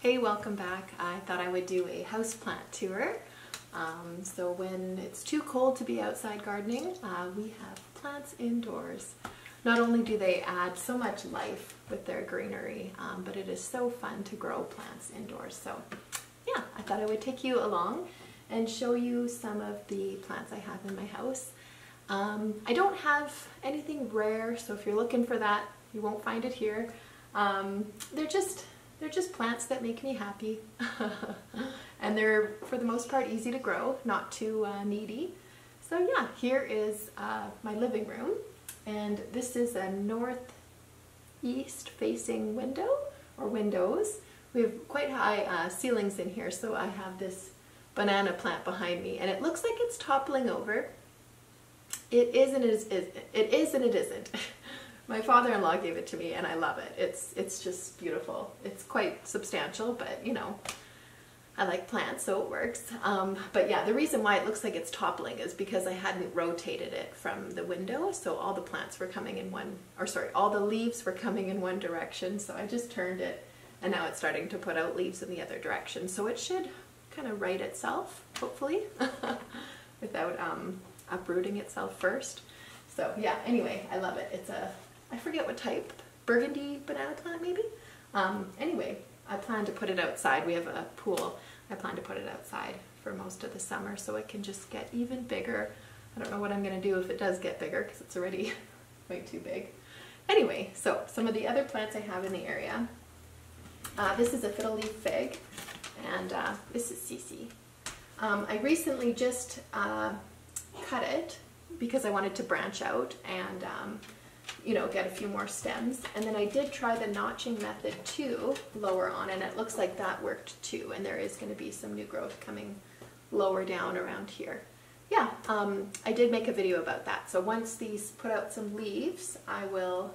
Hey, welcome back. I thought I would do a houseplant tour. So when it's too cold to be outside gardening, we have plants indoors. Not only do they add so much life with their greenery, but it is so fun to grow plants indoors. So yeah, I thought I would take you along and show you some of the plants I have in my house. I don't have anything rare, so if you're looking for that, you won't find it here. They're just plants that make me happy. And they're, for the most part, easy to grow, not too needy. So yeah, here is my living room. And this is a northeast facing window, or windows. We have quite high ceilings in here, so I have this banana plant behind me, and it looks like it's toppling over. It is and it isn't. My father-in-law gave it to me and I love it. It's just beautiful. It's quite substantial, but you know, I like plants, so it works. But yeah, the reason why it looks like it's toppling is because I hadn't rotated it from the window, so all the plants were coming in all the leaves were coming in one direction, so I just turned it and now it's starting to put out leaves in the other direction. So it should kind of right itself, hopefully, without uprooting itself first. So yeah, anyway, I love it. It's a, I forget what type, burgundy banana plant maybe? Anyway, I plan to put it outside. We have a pool. I plan to put it outside for most of the summer so it can just get even bigger. I don't know what I'm going to do if it does get bigger because it's already way too big. Anyway, so some of the other plants I have in the area. This is a Fiddly Fig, and this is Cece. I recently just cut it because I wanted to branch out and you know, get a few more stems. And then I did try the notching method too, lower on, and it looks like that worked too. And there is going to be some new growth coming lower down around here. Yeah, I did make a video about that. So once these put out some leaves, I will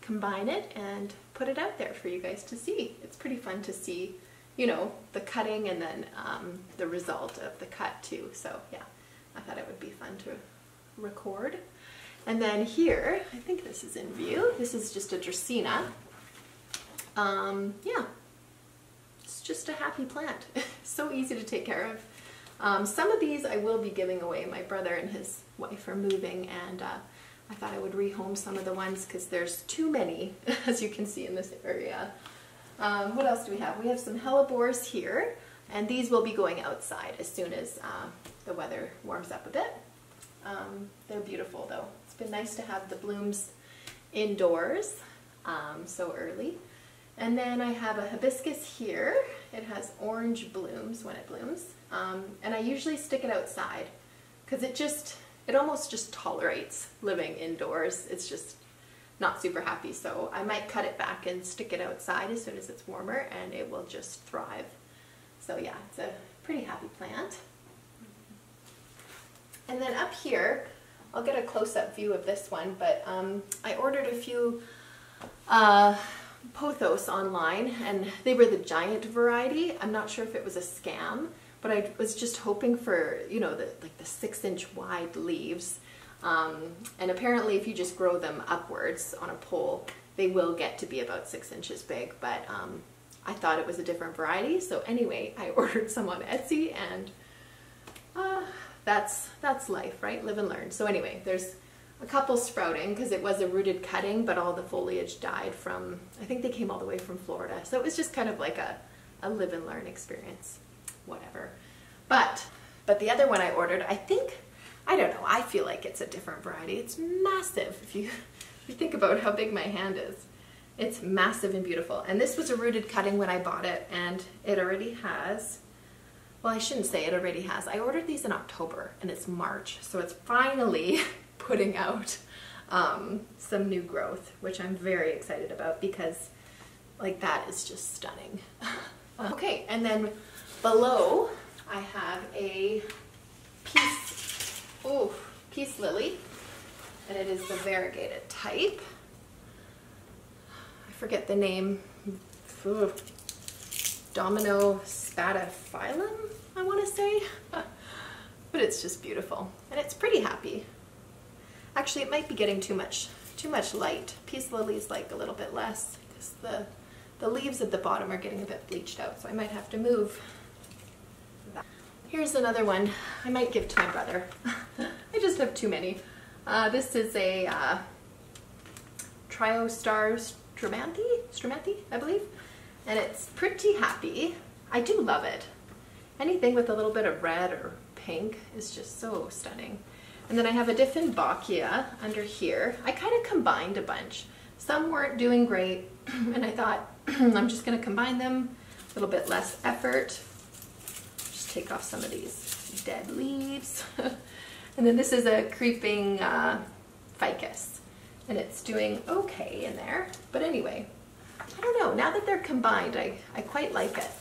combine it and put it out there for you guys to see. It's pretty fun to see, you know, the cutting and then the result of the cut too. So yeah, I thought it would be fun to record. And then here, I think this is in view. This is just a Dracaena. Yeah, it's just a happy plant. So easy to take care of. Some of these I will be giving away. My brother and his wife are moving, and I thought I would rehome some of the ones because there's too many, as you can see in this area. What else do we have? We have some Hellebores here, and these will be going outside as soon as the weather warms up a bit. They're beautiful though. It's been nice to have the blooms indoors so early. And then I have a Hibiscus here. It has orange blooms when it blooms. And I usually stick it outside because it almost just tolerates living indoors. It's just not super happy. So I might cut it back and stick it outside as soon as it's warmer and it will just thrive. So yeah, it's a pretty happy plant. And then up here, I'll get a close-up view of this one, but I ordered a few Pothos online, and they were the giant variety. I'm not sure if it was a scam, but I was just hoping for, you know, the 6-inch wide leaves. And apparently if you just grow them upwards on a pole, they will get to be about 6 inches big, but I thought it was a different variety. So anyway, I ordered some on Etsy, and that's life, right? Live and learn. So anyway, there's a couple sprouting because it was a rooted cutting, but all the foliage died from, I think they came all the way from Florida. So it was just kind of like a live and learn experience, whatever. But the other one I ordered, I don't know, I feel like it's a different variety. It's massive. If you think about how big my hand is, it's massive and beautiful. And this was a rooted cutting when I bought it, and it already has, well, I shouldn't say it already has. I ordered these in October and it's March, so it's finally putting out some new growth, which I'm very excited about because like that is just stunning. Okay, and then below I have a peace lily, and it is the variegated type. I forget the name. Domino Spatiphyllum, I want to say, but it's just beautiful and it's pretty happy. Actually, it might be getting too much light. Peace lilies like a little bit less because the the leaves at the bottom are getting a bit bleached out, so I might have to move that. Here's another one I might give to my brother. I just have too many. This is a Triostar Stromanthe, I believe, and it's pretty happy. I do love it. Anything with a little bit of red or pink is just so stunning. And then I have a Dichondra under here. I kind of combined a bunch. Some weren't doing great, and I thought I'm just going to combine them, a little bit less effort. Just take off some of these dead leaves. And then this is a creeping ficus, and it's doing okay in there. But anyway, I don't know. Now that they're combined, I quite like it.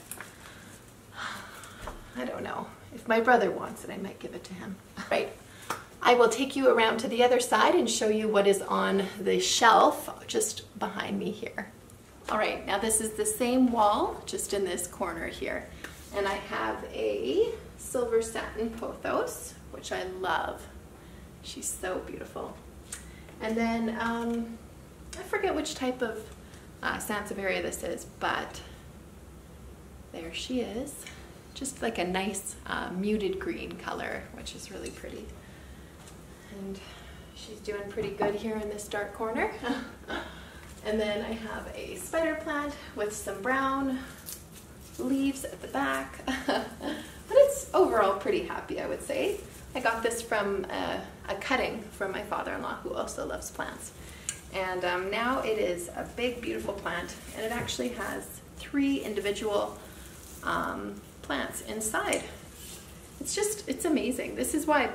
I don't know. If my brother wants it, I might give it to him. Right. I will take you around to the other side and show you what is on the shelf just behind me here. All right, now this is the same wall, just in this corner here. And I have a silver satin pothos, which I love. She's so beautiful. And then, I forget which type of Sansevieria this is, but there she is. Just like a nice muted green color, which is really pretty. And she's doing pretty good here in this dark corner. And then I have a spider plant with some brown leaves at the back. But it's overall pretty happy, I would say. I got this from a cutting from my father-in-law, who also loves plants. And now it is a big, beautiful plant, and it actually has 3 individual plants inside. It's amazing. This is why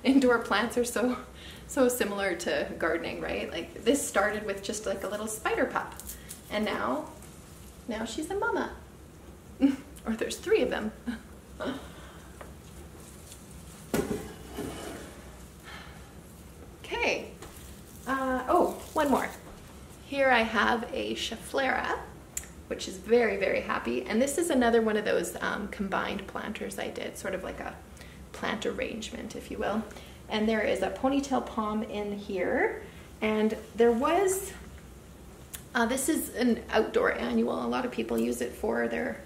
indoor plants are so similar to gardening, right? Like, this started with just like a little spider pup, and now she's a mama. Or there's 3 of them. Okay. Oh, one more. Here I have a Schefflera, which is very, very happy. And this is another one of those combined planters I did, sort of like a plant arrangement, if you will. And there is a Ponytail Palm in here. And there was, this is an outdoor annual. A lot of people use it for their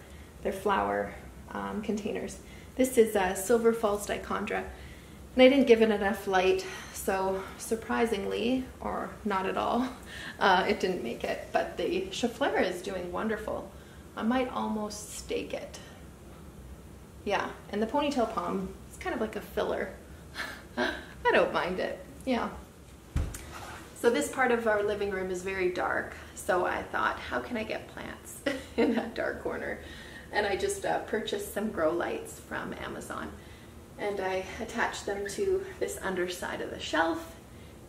flower containers. This is a Silver Falls Dichondra. And I didn't give it enough light, so surprisingly, or not at all, it didn't make it. But the Schefflera is doing wonderful. I might almost stake it. Yeah, and the Ponytail Palm is kind of like a filler. I don't mind it, yeah. So this part of our living room is very dark, so I thought, how can I get plants in that dark corner? And I just purchased some grow lights from Amazon. And I attached them to this underside of the shelf,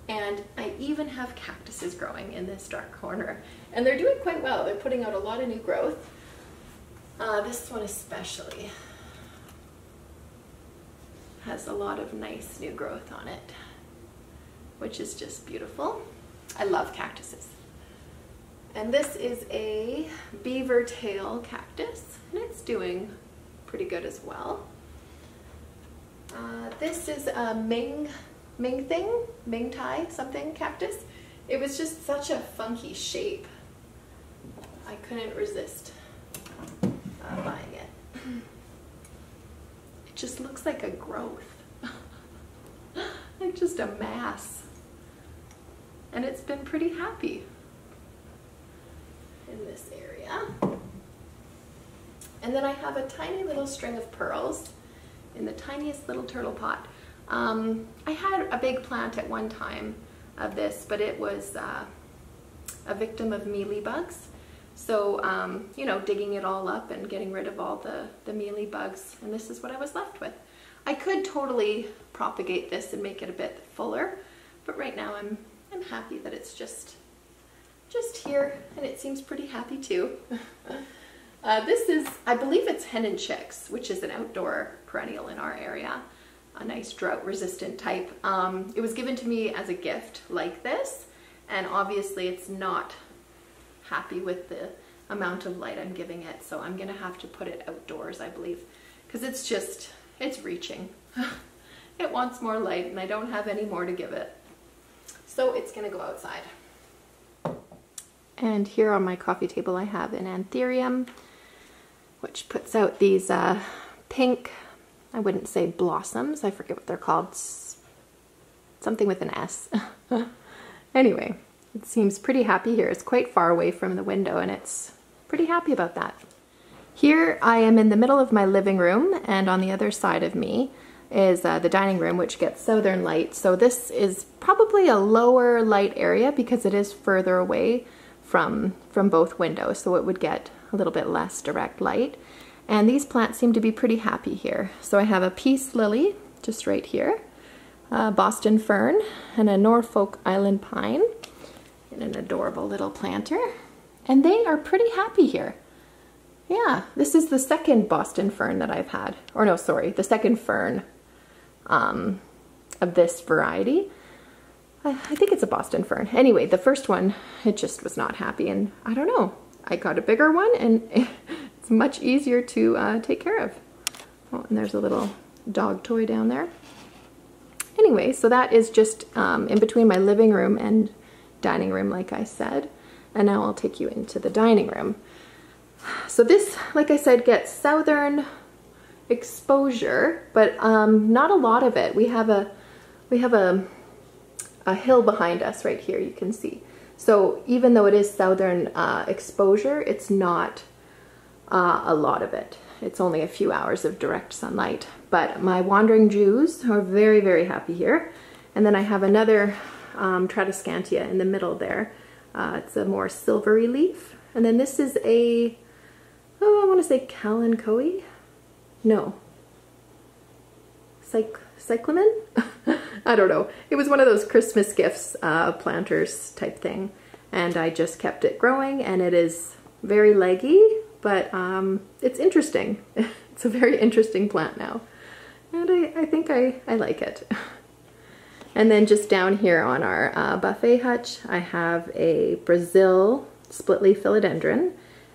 and I even have cactuses growing in this dark corner, and they're doing quite well. They're putting out a lot of new growth. This one especially has a lot of nice new growth on it, which is just beautiful. I love cactuses. And this is a beaver tail cactus, and it's doing pretty good as well. This is a Ming Tai something cactus. It was just such a funky shape. I couldn't resist buying it. It just looks like a growth. Like just a mass. And it's been pretty happy in this area. And then I have a tiny little string of pearls in the tiniest little turtle pot. I had a big plant at one time of this, but it was a victim of mealybugs. So, you know, digging it all up and getting rid of all the mealybugs, and this is what I was left with. I could totally propagate this and make it a bit fuller, but right now I'm happy that it's just here, and it seems pretty happy too. This is, I believe it's Hen and Chicks, which is an outdoor perennial in our area, a nice drought-resistant type. It was given to me as a gift like this, and obviously it's not happy with the amount of light I'm giving it, so I'm gonna have to put it outdoors, I believe, because it's reaching. It wants more light, and I don't have any more to give it. So it's gonna go outside. And here on my coffee table I have an Antherium, which puts out these pink, I wouldn't say blossoms, I forget what they're called, something with an S. Anyway, it seems pretty happy here. It's quite far away from the window and it's pretty happy about that. Here I am in the middle of my living room, and on the other side of me is the dining room, which gets southern light. So this is probably a lower light area because it is further away from both windows, so it would get a little bit less direct light. And these plants seem to be pretty happy here. So I have a peace lily just right here, a Boston fern, and a Norfolk Island pine, and an adorable little planter. And they are pretty happy here. Yeah, this is the second Boston fern that I've had. Or no, sorry, the second fern of this variety. I think it's a Boston fern. Anyway, the first one, it just was not happy, and I don't know. I got a bigger one and it's much easier to take care of. Oh, and there's a little dog toy down there. Anyway, so that is just in between my living room and dining room, like I said. And now I'll take you into the dining room. So this, like I said, gets southern exposure, but not a lot of it. We have a hill behind us right here, you can see. So even though it is southern exposure, it's not a lot of it. It's only a few hours of direct sunlight. But my wandering Jews are very, very happy here. And then I have another Tradiscantia in the middle there. It's a more silvery leaf. And then this is a, oh, I want to say Kalanchoe? No. Cyclamen? I don't know. It was one of those Christmas gifts, planters type thing. And I just kept it growing, and it is very leggy, but it's interesting. It's a very interesting plant now. And I think I like it. And then just down here on our buffet hutch, I have a Brazil split-leaf philodendron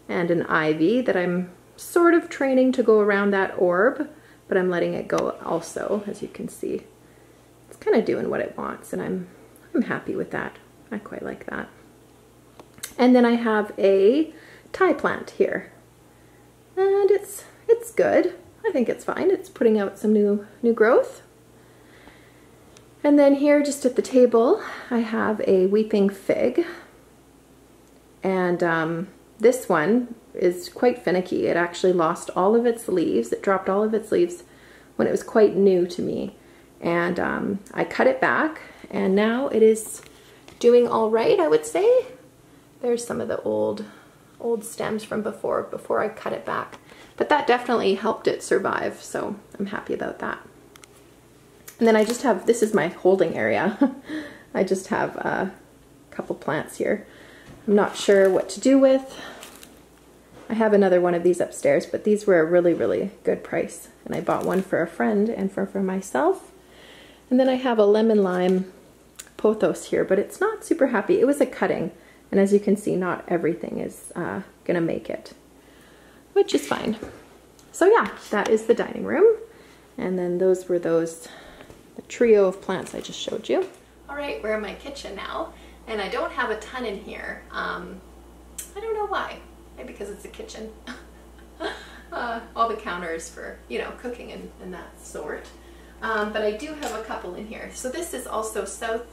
and an ivy that I'm sort of training to go around that orb, but I'm letting it go also, as you can see. It's kind of doing what it wants, and I'm happy with that. I quite like that. And then I have a Thai plant here, and it's good. I think it's fine. It's putting out some new growth. And then here, just at the table, I have a weeping fig, and this one is quite finicky. It actually lost all of its leaves. It dropped all of its leaves when it was quite new to me. And I cut it back, and now it is doing all right, I would say. There's some of the old stems from before I cut it back. But that definitely helped it survive, so I'm happy about that. And then I just have, this is my holding area. I just have a couple plants here. I'm not sure what to do with. I have another one of these upstairs, but these were a really, really good price. And I bought one for a friend and for myself. And then I have a lemon lime pothos here, but it's not super happy. It was a cutting, and as you can see, not everything is gonna make it, which is fine. So yeah, that is the dining room. And then those were the trio of plants I just showed you. All right, we're in my kitchen now, and I don't have a ton in here. I don't know why. Maybe because it's a kitchen. All the counters for, you know, cooking and that sort. But I do have a couple in here. So this is also south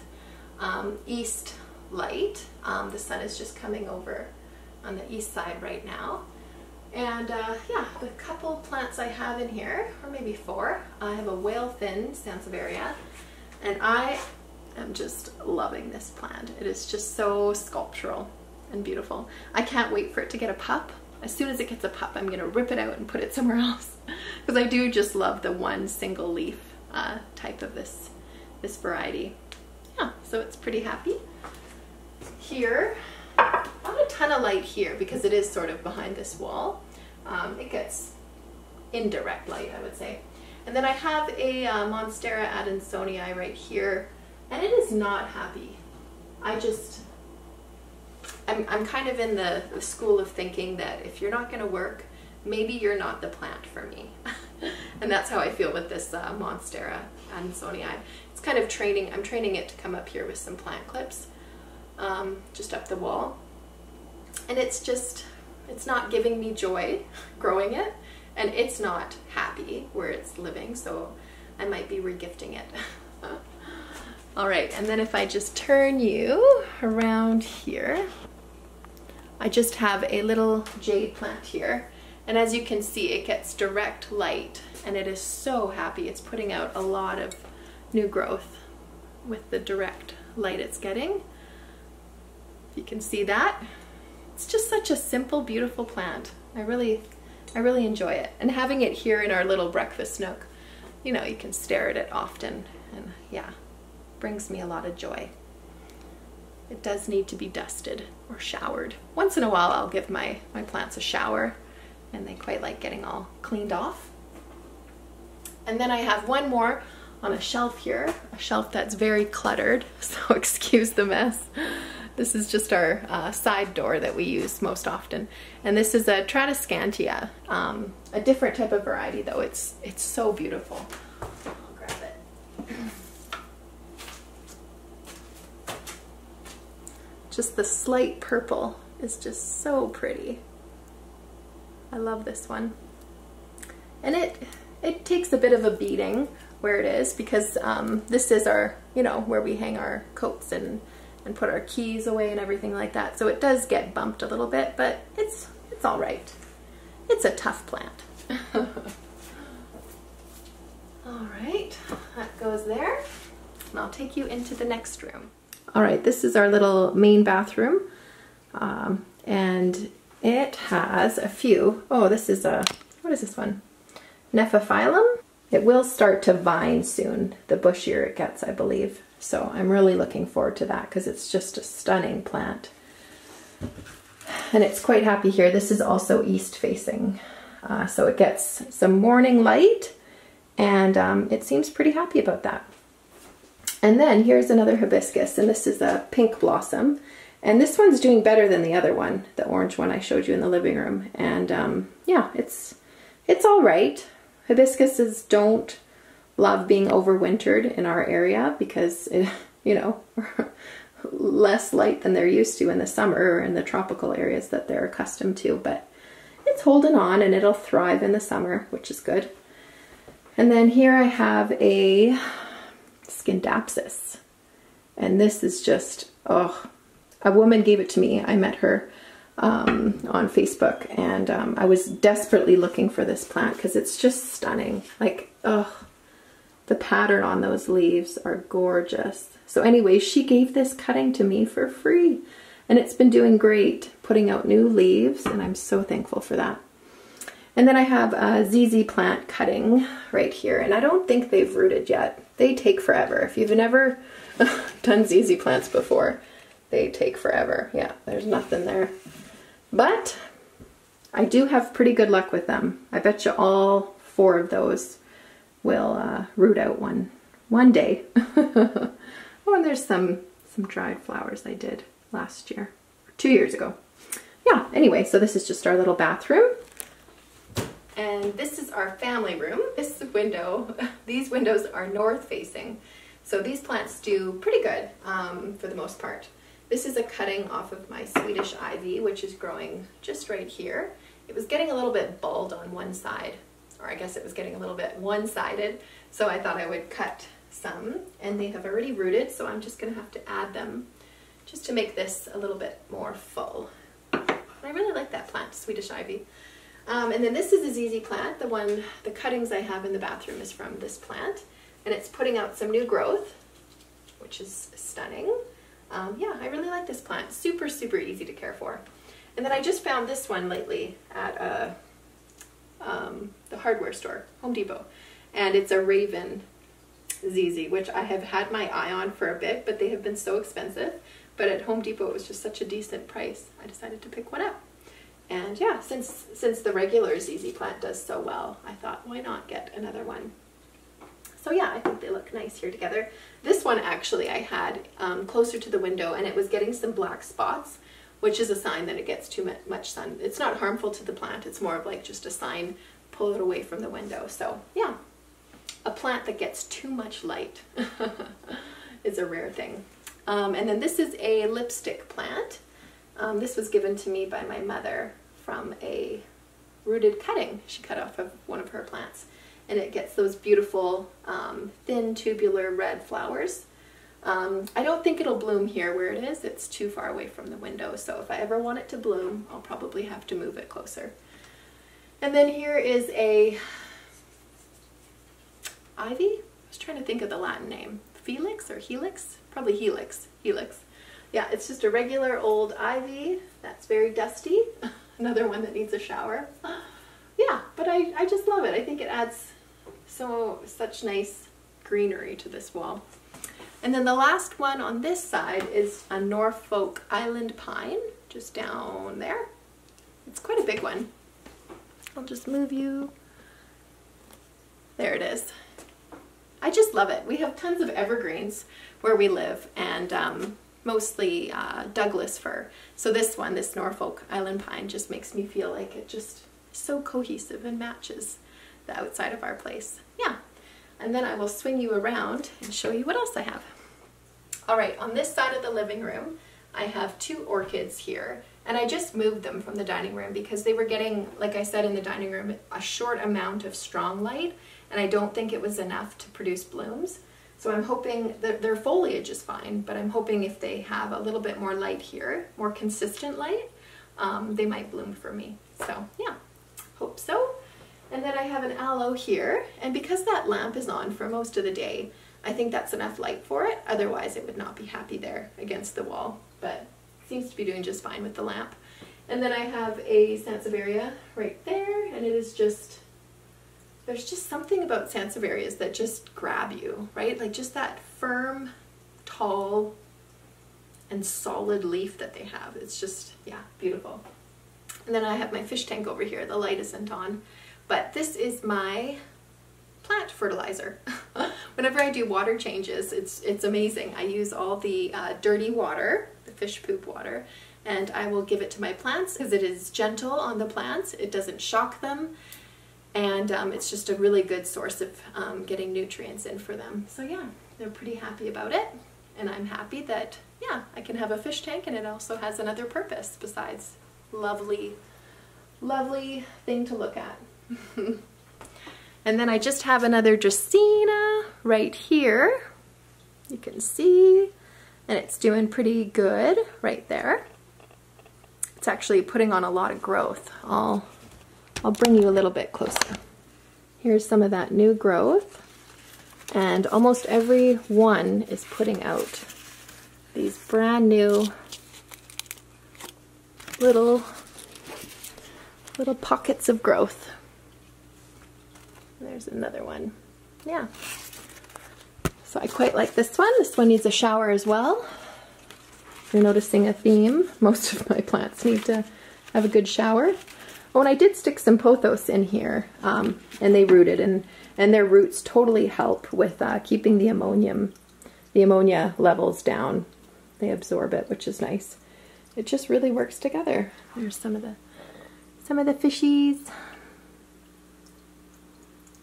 east light. The sun is just coming over on the east side right now. And yeah, the couple plants I have in here, or maybe four, I have a whale fin Sansevieria, and I am just loving this plant. It is just so sculptural and beautiful. I can't wait for it to get a pup. As soon as it gets a pup, I'm gonna rip it out and put it somewhere else, because I do just love the one single leaf type of this variety. Yeah, so it's pretty happy. Here, not a ton of light here because it is sort of behind this wall. It gets indirect light, I would say. And then I have a Monstera adansonii right here, and it is not happy. I'm kind of in the school of thinking that if you're not going to work, maybe you're not the plant for me. And that's how I feel with this Monstera adansonii. It's kind of I'm training it to come up here with some plant clips, just up the wall. and it's not giving me joy growing it, and it's not happy where it's living, so I might be regifting it. All right, and then if I just turn you around here, I just have a little jade plant here, and as you can see, it gets direct light, and it is so happy. It's putting out a lot of new growth with the direct light it's getting. You can see that. It's just such a simple, beautiful plant. I really enjoy it. And having it here in our little breakfast nook, you know, you can stare at it often, and yeah, brings me a lot of joy. It does need to be dusted or showered. Once in a while I'll give my plants a shower, and they quite like getting all cleaned off. And then I have one more on a shelf here, a shelf that's very cluttered, so excuse the mess. This is just our side door that we use most often. And this is a Tradiscantia, a different type of variety though. It's so beautiful. I'll grab it. Just the slight purple is just so pretty. I love this one. And it takes a bit of a beating where it is, because this is our, you know, where we hang our coats and put our keys away and everything like that. So it does get bumped a little bit, but it's all right. It's a tough plant. All right, that goes there. And I'll take you into the next room. All right, this is our little main bathroom. And it has a few, oh, this is a, what is this one? Epiphyllum. It will start to vine soon, the bushier it gets, I believe. So I'm really looking forward to that because it's just a stunning plant. And it's quite happy here. This is also east facing. So it gets some morning light, and it seems pretty happy about that. And then here's another hibiscus, and this is a pink blossom. And this one's doing better than the other one, the orange one I showed you in the living room. And yeah, it's all right. Hibiscuses don't love being overwintered in our area because, you know, less light than they're used to in the summer or in the tropical areas that they're accustomed to. But it's holding on, and it'll thrive in the summer, which is good. And then here I have a Skindapsis. And this is just, oh, a woman gave it to me. I met her on Facebook, and I was desperately looking for this plant because it's just stunning. Like, oh, the pattern on those leaves are gorgeous. So anyway, she gave this cutting to me for free, and it's been doing great, putting out new leaves, and I'm so thankful for that. And then I have a ZZ plant cutting right here, and I don't think they've rooted yet. They take forever. If you've never done ZZ plants before, they take forever. Yeah, there's nothing there. But I do have pretty good luck with them. I bet you all 4 of those will root out one day. Oh, and there's some dried flowers I did last year, 2 years ago. Yeah, anyway, so this is just our little bathroom. And this is our family room. This window, these windows are north facing. So these plants do pretty good for the most part. This is a cutting off of my Swedish Ivy, which is growing just right here. It was getting a little bit bald on one side, or I guess it was getting a little bit one-sided. So I thought I would cut some, and they have already rooted, so I'm just gonna have to add them just to make this a little bit more full. I really like that plant, Swedish Ivy. And then this is a ZZ plant. The cuttings I have in the bathroom is from this plant, and it's putting out some new growth, which is stunning. Yeah, I really like this plant. Super, super easy to care for. And then I just found this one lately at the hardware store, Home Depot, and it's a Raven ZZ, which I have had my eye on for a bit, but they have been so expensive. But at Home Depot it was just such a decent price, I decided to pick one up. And yeah, since the regular ZZ plant does so well, I thought, why not get another one? So yeah, I think they look nice here together. This one actually I had closer to the window, and it was getting some black spots, which is a sign that it gets too much sun. It's not harmful to the plant, it's more of like just a sign, pull it away from the window. So yeah, a plant that gets too much light is a rare thing. And then this is a lipstick plant. This was given to me by my mother from a rooted cutting she cut off of one of her plants. And it gets those beautiful thin tubular red flowers. I don't think it'll bloom here where it is. It's too far away from the window. So if I ever want it to bloom, I'll probably have to move it closer. And then here is a ivy. I was trying to think of the Latin name. Felix or helix? Probably helix. Helix. Yeah, it's just a regular old ivy that's very dusty. Another one that needs a shower. Yeah, but I just love it. I think it adds such nice greenery to this wall. And then the last one on this side is a Norfolk Island pine, just down there. It's quite a big one. I'll just move you. There it is. I just love it. We have tons of evergreens where we live, and mostly Douglas fir. So this one, this Norfolk Island pine, just makes me feel like it just is so cohesive and matches the outside of our place. Yeah. And then I will swing you around and show you what else I have. All right, on this side of the living room, I have 2 orchids here, and I just moved them from the dining room because they were getting, like I said in the dining room, a short amount of strong light, and I don't think it was enough to produce blooms. So I'm hoping that their foliage is fine, but I'm hoping if they have a little bit more light here, more consistent light, they might bloom for me. So yeah, hope so. And then I have an aloe here, and because that lamp is on for most of the day, I think that's enough light for it. Otherwise it would not be happy there against the wall, but it seems to be doing just fine with the lamp. And then I have a Sansevieria right there, and it is just, there's just something about Sansevierias that just grab you, right? Like just that firm, tall, and solid leaf that they have. It's just, yeah, beautiful. And then I have my fish tank over here. The light isn't on. But this is my plant fertilizer. Whenever I do water changes, it's amazing. I use all the dirty water, the fish poop water, and I will give it to my plants because it is gentle on the plants. It doesn't shock them, and it's just a really good source of getting nutrients in for them. So yeah, they're pretty happy about it, and I'm happy that, yeah, I can have a fish tank and it also has another purpose besides lovely, lovely thing to look at. And then I just have another Dracaena right here. You can see, and it's doing pretty good right there. It's actually putting on a lot of growth. I'll bring you a little bit closer. Here's some of that new growth, and almost every one is putting out these brand new little pockets of growth. There's another one. Yeah. So I quite like this one. This one needs a shower as well. You're noticing a theme. Most of my plants need to have a good shower. Oh, and I did stick some pothos in here, and they rooted, and their roots totally help with keeping the ammonia levels down. They absorb it, which is nice. It just really works together. There's some of the fishies.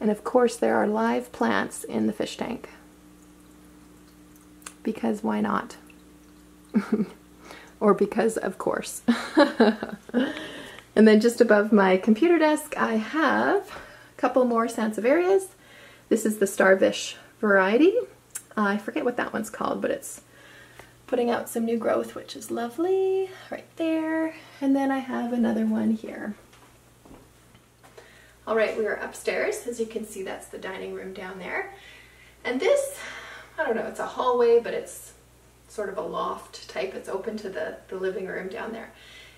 And of course there are live plants in the fish tank. Because why not? Or because of course. And then just above my computer desk I have a couple more Sansevierias. This is the Starfish variety. I forget what that one's called, but it's putting out some new growth, which is lovely right there. And then I have another one here. All right, we are upstairs. As you can see, that's the dining room down there. And this, I don't know, it's a hallway, but it's sort of a loft type. It's open to the living room down there.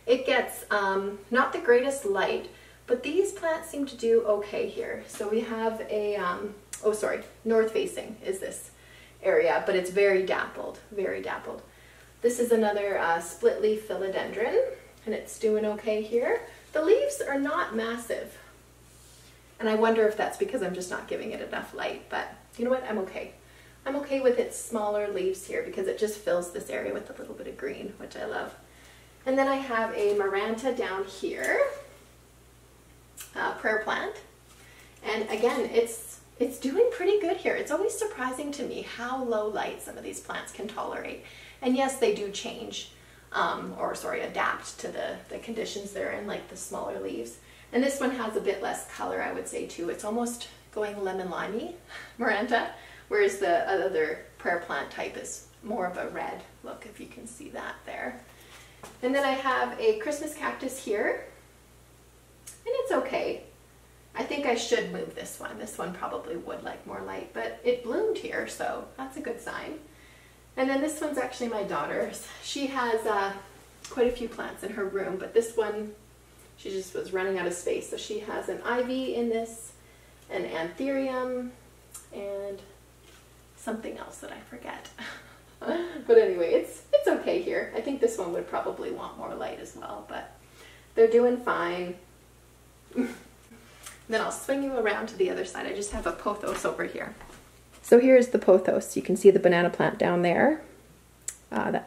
It gets not the greatest light, but these plants seem to do okay here. So we have a, oh sorry, north facing is this area, but it's very dappled, very dappled. This is another split leaf Philodendron, and it's doing okay here. The leaves are not massive. And I wonder if that's because I'm just not giving it enough light, but you know what, I'm okay. I'm okay with its smaller leaves here because it just fills this area with a little bit of green, which I love. And then I have a Maranta down here, prayer plant. And again, it's doing pretty good here. It's always surprising to me how low light some of these plants can tolerate. And yes, they do change. or sorry, adapt to the conditions they're in, like the smaller leaves. And this one has a bit less color, I would say, too. It's almost going lemon-limey, Maranta, whereas the other prayer plant type is more of a red look, if you can see that there. And then I have a Christmas cactus here, and it's okay. I think I should move this one. This one probably would like more light, but it bloomed here, so that's a good sign. And then this one's actually my daughter's. She has quite a few plants in her room, but this one, she just was running out of space. So she has an ivy in this, an antherium, and something else that I forget. But anyway, it's okay here. I think this one would probably want more light as well, but they're doing fine. Then I'll swing you around to the other side. I just have a pothos over here. So here's the pothos. You can see the banana plant down there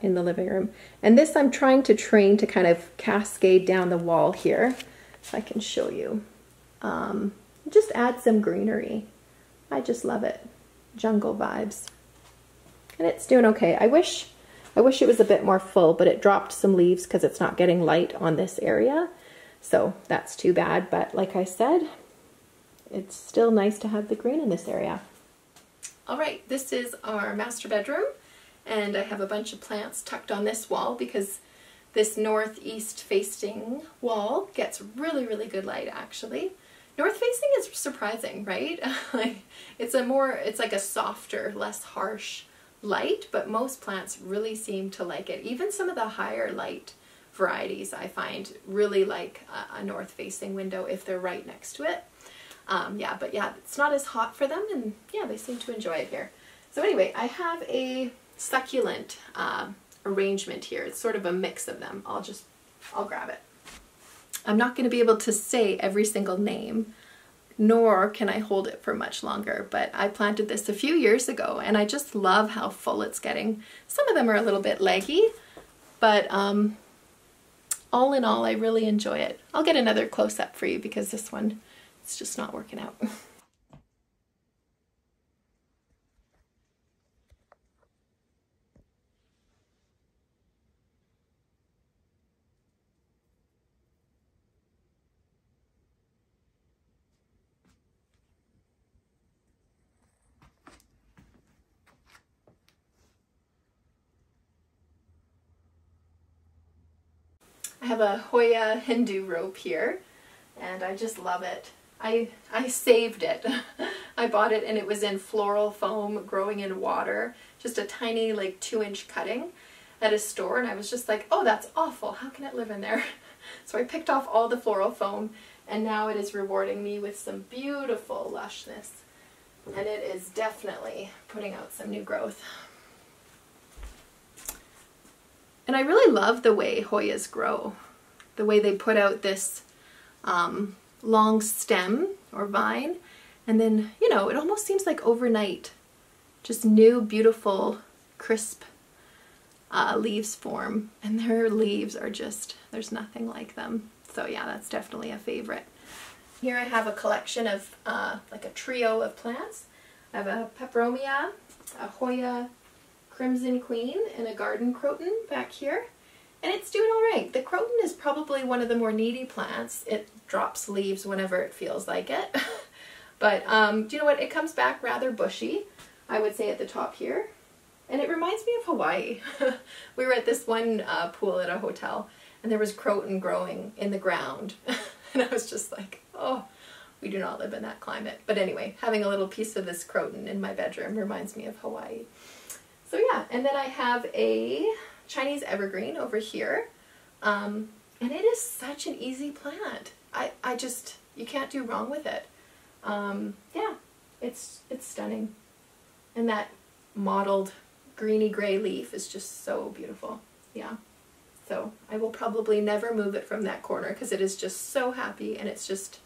in the living room. And this I'm trying to train to kind of cascade down the wall here. If I can show you. Just add some greenery. I just love it. Jungle vibes. And it's doing okay. I wish it was a bit more full, but it dropped some leaves because it's not getting light on this area. So that's too bad. But like I said, it's still nice to have the green in this area. All right, this is our master bedroom, and I have a bunch of plants tucked on this wall because this northeast facing wall gets really, really good light actually. North facing is surprising, right? It's like a softer, less harsh light, but most plants really seem to like it. Even some of the higher light varieties I find really like a north facing window if they're right next to it. Yeah, but yeah, it's not as hot for them, and yeah, they seem to enjoy it here. So anyway, I have a succulent arrangement here. It's sort of a mix of them. I'll grab it. I'm not going to be able to say every single name, nor can I hold it for much longer, but I planted this a few years ago, and I just love how full it's getting. Some of them are a little bit leggy, but all in all, I really enjoy it. I'll get another close-up for you because this one, it's just not working out. I have a Hoya Hindu rope here, and I just love it. I saved it. I bought it and it was in floral foam growing in water, just a tiny like 2-inch cutting at a store, and I was just like, oh, that's awful, how can it live in there? So I picked off all the floral foam, and now it is rewarding me with some beautiful lushness, and it is definitely putting out some new growth. And I really love the way Hoyas grow, the way they put out this long stem or vine, and then, you know, it almost seems like overnight just new beautiful crisp leaves form, and their leaves are just, there's nothing like them. So yeah, that's definitely a favorite. Here I have a collection of like a trio of plants. I have a peperomia, a Hoya Crimson Queen, and a garden croton back here. And it's doing all right. The croton is probably one of the more needy plants. It drops leaves whenever it feels like it. But do you know what? It comes back rather bushy, I would say, at the top here. And it reminds me of Hawaii. We were at this one pool at a hotel, and there was croton growing in the ground. And I was just like, oh, we do not live in that climate. But anyway, having a little piece of this croton in my bedroom reminds me of Hawaii. So yeah, and then I have a Chinese evergreen over here, and it is such an easy plant. I just, you can't do wrong with it. Yeah, it's stunning, and that mottled greeny gray leaf is just so beautiful. Yeah, so I will probably never move it from that corner because it is just so happy, and it's just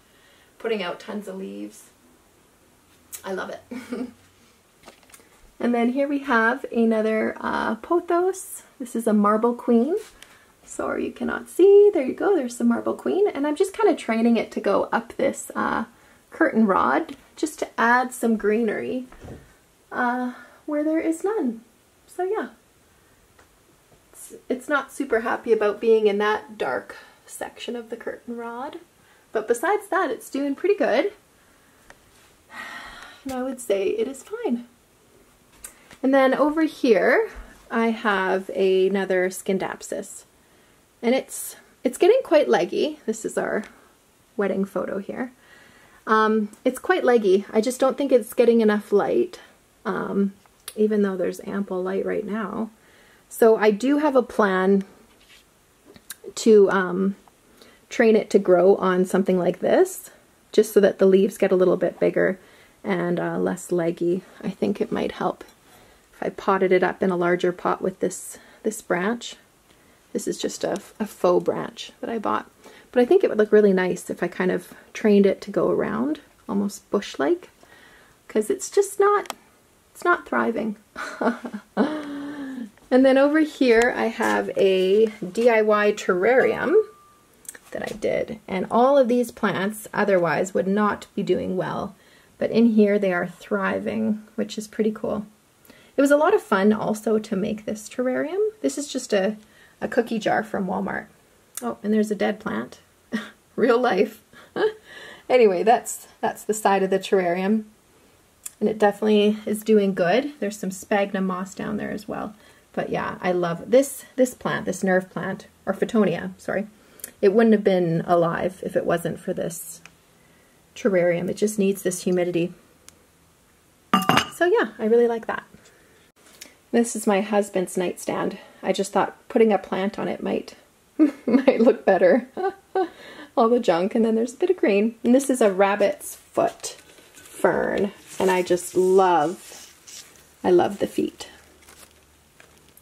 putting out tons of leaves. I love it. And then here we have another pothos. This is a marble queen. Sorry you cannot see. There you go, there's the marble queen. And I'm just kind of training it to go up this curtain rod just to add some greenery where there is none. So yeah, it's not super happy about being in that dark section of the curtain rod. But besides that, it's doing pretty good. And I would say it is fine. And then over here, I have another Skindapsis. And it's getting quite leggy. This is our wedding photo here. It's quite leggy. I just don't think it's getting enough light, even though there's ample light right now. So I do have a plan to train it to grow on something like this, just so that the leaves get a little bit bigger and less leggy. I think it might help if I potted it up in a larger pot with this branch. This is just a faux branch that I bought. But I think it would look really nice if I kind of trained it to go around, almost bush-like, because it's just not, it's not thriving. And then over here I have a DIY terrarium that I did. And all of these plants otherwise would not be doing well. But in here they are thriving, which is pretty cool. It was a lot of fun also to make this terrarium. This is just a cookie jar from Walmart. Oh, and there's a dead plant. Real life. Anyway, that's the side of the terrarium. And it definitely is doing good. There's some sphagnum moss down there as well. But yeah, I love this plant, this nerve plant, or Photonia, sorry. It wouldn't have been alive if it wasn't for this terrarium. It just needs this humidity. So yeah, I really like that. This is my husband's nightstand. I just thought putting a plant on it might look better. All the junk, and then there's a bit of green. And this is a rabbit's foot fern, and I love the feet.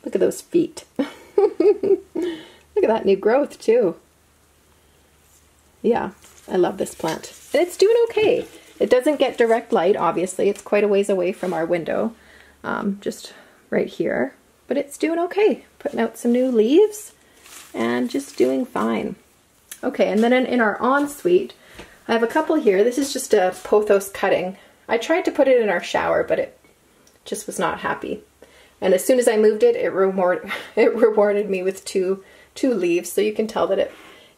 Look at those feet. Look at that new growth too. Yeah, I love this plant. And it's doing okay. It doesn't get direct light, obviously. It's quite a ways away from our window, just right here. But it's doing okay. Putting out some new leaves and just doing fine. Okay, and then in our ensuite, I have a couple here. This is just a Pothos cutting. I tried to put it in our shower, but it just was not happy. And as soon as I moved it, it rewarded me with two leaves, so you can tell that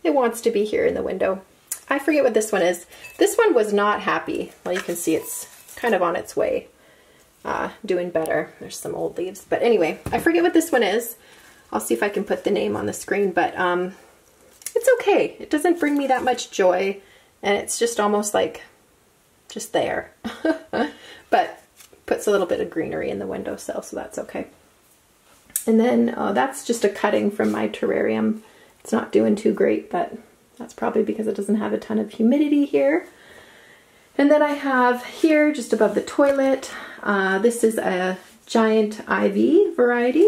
it wants to be here in the window. I forget what this one is. This one was not happy. Well, you can see it's kind of on its way, doing better. There's some old leaves. But anyway, I forget what this one is. I'll see if I can put the name on the screen, but it's okay. It doesn't bring me that much joy, and it's just almost like just there. But puts a little bit of greenery in the windowsill, so that's okay. And then that's just a cutting from my terrarium. It's not doing too great, but that's probably because it doesn't have a ton of humidity here. And then I have here, just above the toilet, this is a giant ivy variety,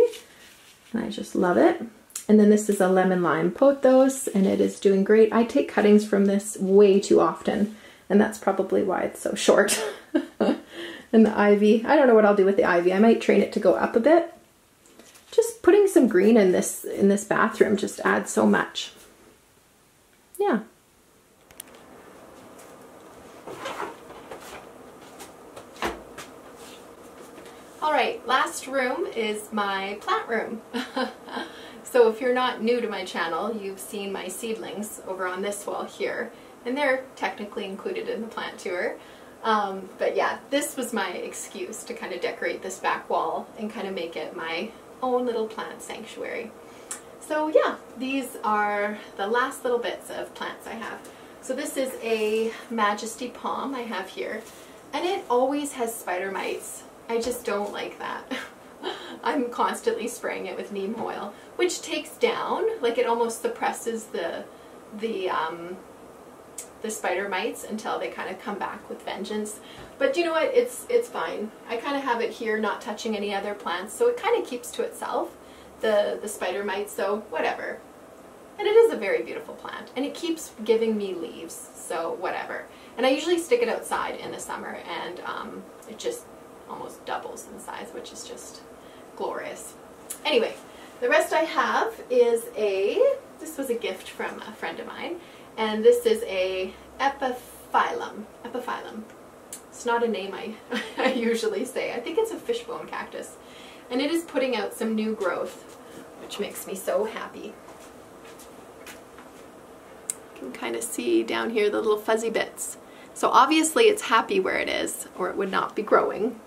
and I just love it. And then this is a lemon lime pothos, and it is doing great. I take cuttings from this way too often, and that's probably why it's so short. And the ivy, I don't know what I'll do with the ivy. I might train it to go up a bit. Just putting some green in this bathroom just adds so much. Yeah. All right, last room is my plant room. So if you're not new to my channel, you've seen my seedlings over on this wall here, and they're technically included in the plant tour. But yeah, this was my excuse to kind of decorate this back wall and kind of make it my own little plant sanctuary. So yeah, these are the last little bits of plants I have. So this is a Majesty Palm I have here, and it always has spider mites. I just don't like that. I'm constantly spraying it with neem oil, which takes down, like it almost suppresses the spider mites until they kind of come back with vengeance. But you know what, it's fine. I kind of have it here not touching any other plants, so it kind of keeps to itself, the spider mites, so whatever. And it is a very beautiful plant, and it keeps giving me leaves, so whatever. And I usually stick it outside in the summer, and it just almost doubles in size, which is just glorious. Anyway, the rest I have is this was a gift from a friend of mine, and this is a Epiphyllum. It's not a name I usually say. I think it's a fishbone cactus, and it is putting out some new growth, which makes me so happy. You can kind of see down here the little fuzzy bits. So obviously it's happy where it is, or it would not be growing.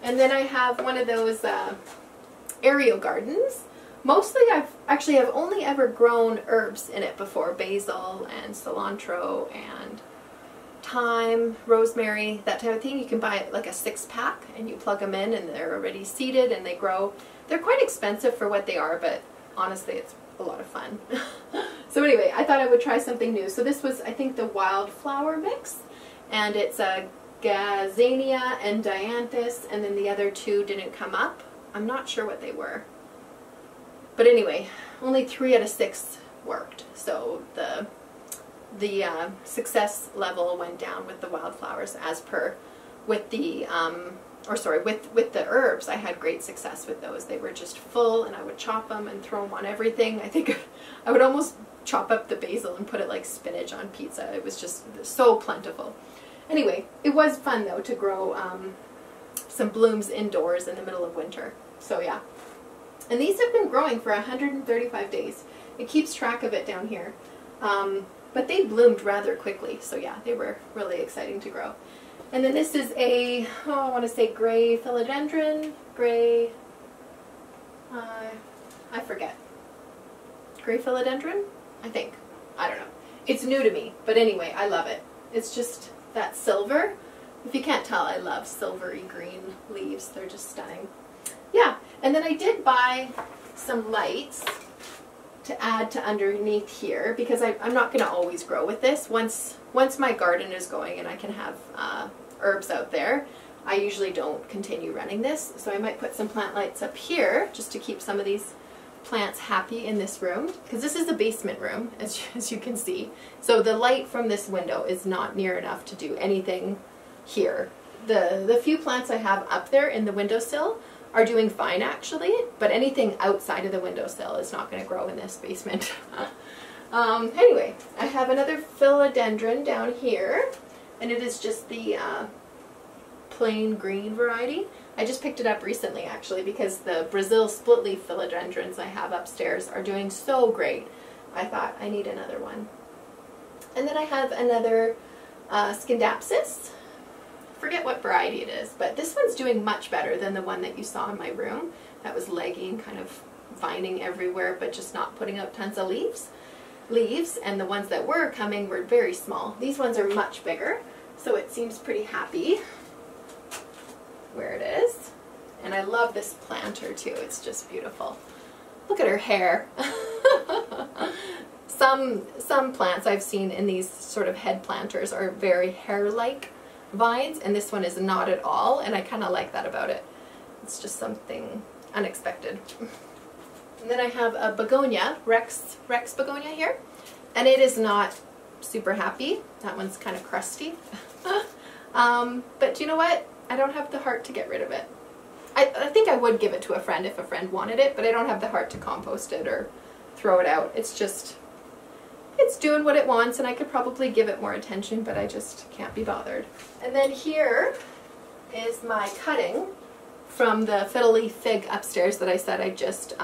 And then I have one of those aerial gardens. Mostly I've only ever grown herbs in it before, basil and cilantro and thyme, rosemary, that type of thing. You can buy like a 6-pack and you plug them in and they're already seeded and they grow. They're quite expensive for what they are, but honestly it's a lot of fun. So anyway, I thought I would try something new. So this was, I think, the wildflower mix, and it's a Gazania and Dianthus, and then the other two didn't come up. I'm not sure what they were. But anyway, only 3 out of 6 worked. So the success level went down with the wildflowers as per with the with the herbs. I had great success with those. They were just full, and I would chop them and throw them on everything. I think I would almost chop up the basil and put it like spinach on pizza. It was just so plentiful. Anyway, it was fun though to grow some blooms indoors in the middle of winter. So yeah. And these have been growing for 135 days. It keeps track of it down here. But they bloomed rather quickly. So yeah, they were really exciting to grow. And then this is a, I want to say gray philodendron, gray, I forget. Gray philodendron, I think. I don't know. It's new to me, but anyway, I love it. It's just that silver. If you can't tell, I love silvery green leaves. They're just stunning. Yeah, and then I did buy some lights to add to underneath here, because I'm not going to always grow with this. Once my garden is going and I can have herbs out there, I usually don't continue running this. So I might put some plant lights up here just to keep some of these plants happy in this room, because this is a basement room, as you can see. So the light from this window is not near enough to do anything here. The few plants I have up there in the windowsill are doing fine actually, but anything outside of the windowsill is not going to grow in this basement. Anyway, I have another philodendron down here, and it is just the plain green variety. I just picked it up recently actually, because the Brazil split leaf philodendrons I have upstairs are doing so great. I thought I need another one. And then I have another Skindapsis. Forget what variety it is, but this one's doing much better than the one that you saw in my room that was leggy, kind of vining everywhere, but just not putting out tons of leaves. And the ones that were coming were very small. These ones are much bigger, so it seems pretty happy where it is. And I love this planter too. It's just beautiful. Look at her hair. Some plants I've seen in these sort of head planters are very hair-like vines, and this one is not at all, and I kind of like that about it. It's just something unexpected. And then I have a begonia, Rex begonia here, and it is not super happy. That one's kind of crusty. But you know what? I don't have the heart to get rid of it. I think I would give it to a friend if a friend wanted it, but I don't have the heart to compost it or throw it out. It's just, it's doing what it wants, and I could probably give it more attention, but I just can't be bothered. And then here is my cutting from the Fiddly Fig upstairs that I said I just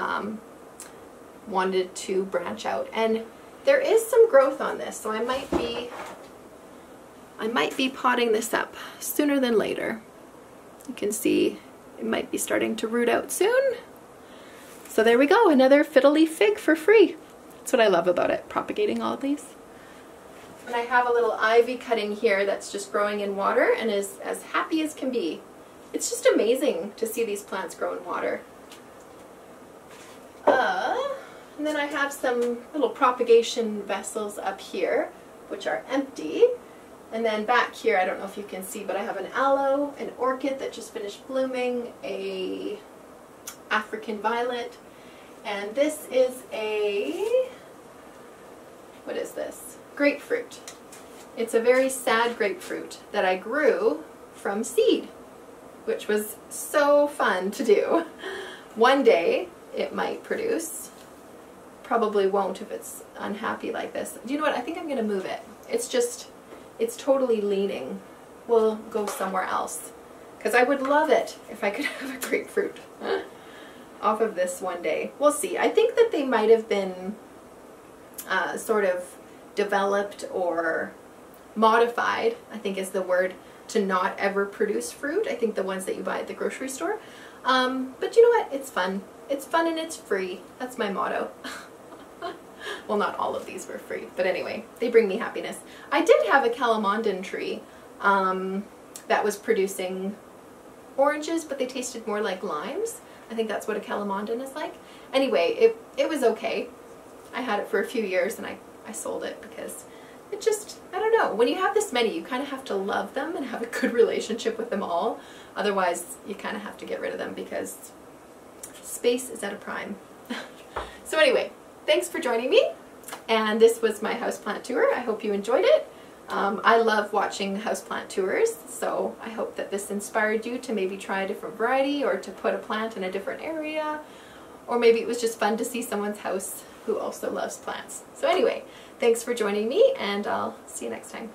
wanted to branch out. And there is some growth on this, so I might be potting this up sooner than later. You can see it might be starting to root out soon. So there we go, another Fiddly Fig for free. That's what I love about it, propagating all of these. And I have a little ivy cutting here that's just growing in water and is as happy as can be. It's just amazing to see these plants grow in water. And then I have some little propagation vessels up here, which are empty. And then back here, I don't know if you can see, but I have an aloe, an orchid that just finished blooming, a African violet, and this is a, what is this? Grapefruit. It's a very sad grapefruit that I grew from seed, which was so fun to do. One day it might produce. Probably won't if it's unhappy like this. Do you know what? I think I'm going to move it. It's totally leaning. We'll go somewhere else. Because I would love it if I could have a grapefruit. Oh, off of this one day. We'll see. I think that they might have been sort of developed or modified, I think is the word, to not ever produce fruit. I think the ones that you buy at the grocery store. But you know what? It's fun. It's fun and it's free. That's my motto. Well, not all of these were free, but anyway, they bring me happiness. I did have a calamondin tree that was producing oranges, but they tasted more like limes. I think that's what a calamondin is like. Anyway, it was okay. I had it for a few years and I sold it because it just, I don't know, when you have this many, you kind of have to love them and have a good relationship with them all. Otherwise, you kind of have to get rid of them because space is at a prime. So anyway, thanks for joining me. And this was my houseplant tour. I hope you enjoyed it. I love watching houseplant tours, so I hope that this inspired you to maybe try a different variety or to put a plant in a different area. Or maybe it was just fun to see someone's house who also loves plants. So anyway, thanks for joining me, and I'll see you next time.